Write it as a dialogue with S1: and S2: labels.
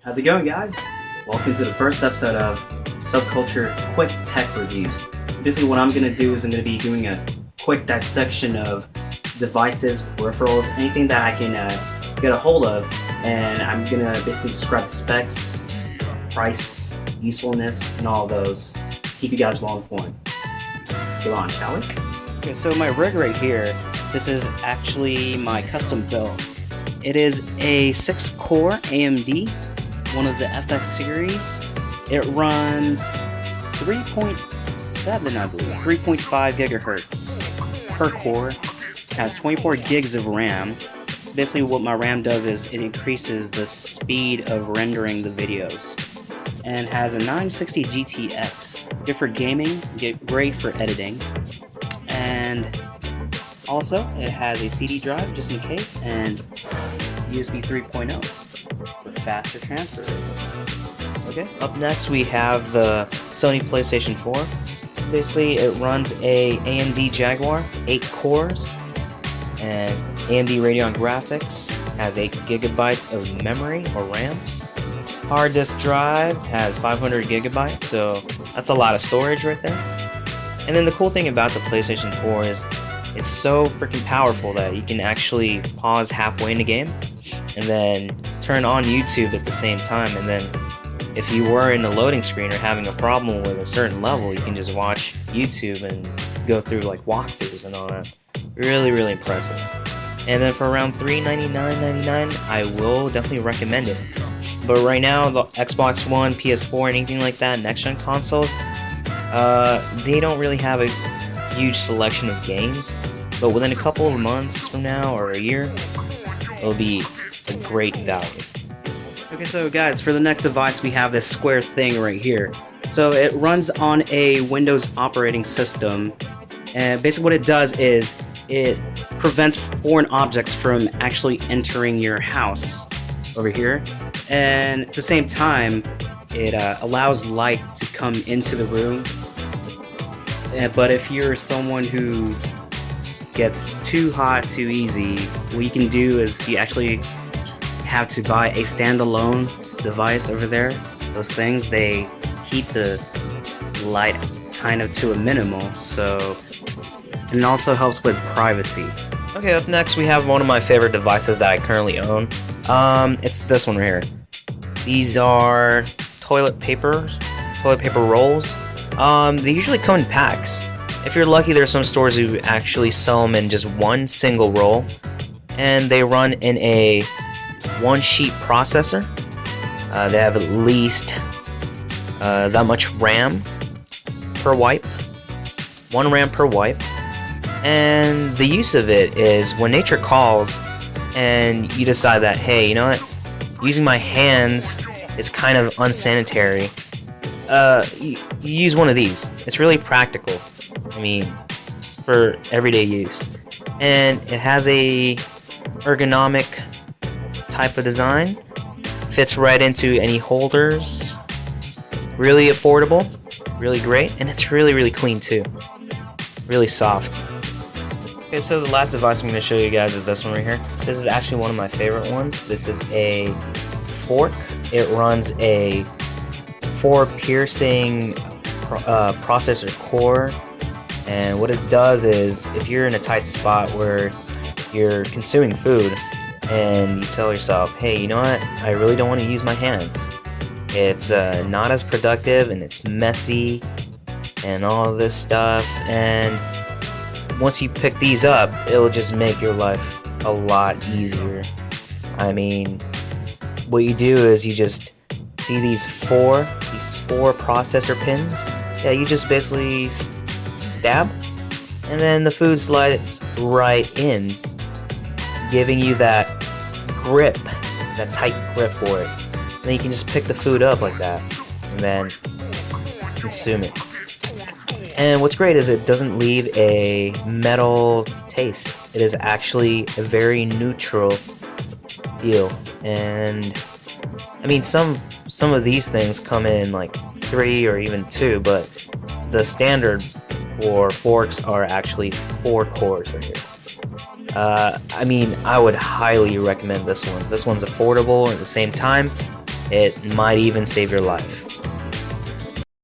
S1: How's it going, guys? Welcome to the first episode of Subculture Quick Tech Reviews. Basically, what I'm going to do is I'm going to be doing a quick dissection of devices, peripherals, anything that I can get a hold of, and I'm going to basically describe the specs, price, usefulness, and all of those to keep you guys well informed. Let's get on, shall we?
S2: Okay, so my rig right here, this is actually my custom build. It is a 6-core AMD, one of the FX series. It runs 3.7, I believe, 3.5 gigahertz per core. It has 24 gigs of RAM. Basically what my RAM does is it increases the speed of rendering the videos. And has a 960 GTX, good for gaming, great for editing. And also it has a CD drive just in case, and USB 3.0s for faster transfer. Okay, up next we have the Sony PlayStation 4. Basically it runs a AMD Jaguar, 8 cores, and AMD Radeon graphics, has 8 gigabytes of memory or RAM. Hard disk drive has 500 gigabytes, so that's a lot of storage right there. And then the cool thing about the PlayStation 4 is it's so freaking powerful that you can actually pause halfway in the game and then turn on YouTube at the same time, and then if you were in the loading screen or having a problem with a certain level, you can just watch YouTube and go through like walkthroughs and all that. Really impressive. And then for around $399.99, I will definitely recommend it. But right now, the Xbox One, PS4, anything like that, next-gen consoles, they don't really have a huge selection of games. But within a couple of months from now or a year, it'll be a great value. Okay, so guys, for the next device, we have this square thing right here. So it runs on a Windows operating system, and basically what it does is it prevents foreign objects from actually entering your house over here, and at the same time it allows light to come into the room. But if you're someone who gets too hot too easy, what you can do is you actually have to buy a standalone device over there. Those things, they keep the light kind of to a minimal, so, and it also helps with privacy. Okay, up next we have one of my favorite devices that I currently own. It's this one right here. These are toilet paper rolls. They usually come in packs. If you're lucky, there's some stores who actually sell them in just one single roll, and they run in a one-sheet processor. They have at least that much RAM per wipe, 1 RAM per wipe. And the use of it is when nature calls and you decide that, hey, you know what, using my hands is kind of unsanitary, you use one of these. It's really practical, I mean, for everyday use. And it has a ergonomic type of design, fits right into any holders, really affordable, really great, and it's really clean too, really soft. Okay, so the last device I'm going to show you guys is this one right here. This is actually one of my favorite ones. This is a fork. It runs a 4-piercing processor core, and what it does is if you're in a tight spot where you're consuming food and you tell yourself, hey, you know what, I really don't want to use my hands, it's not as productive and it's messy and all of this stuff, and once you pick these up, it'll just make your life a lot easier. I mean, what you do is you just see these four processor pins. Yeah, you just basically stab, and then the food slides right in, giving you that grip, that tight grip for it. And then you can just pick the food up like that, and then consume it. And what's great is it doesn't leave a metal taste. It is actually a very neutral feel. And I mean, some of these things come in like 3 or even 2, but the standard for forks are actually 4 cores right here. I mean, I would highly recommend this one. This one's affordable, and at the same time,
S3: It might even save your life.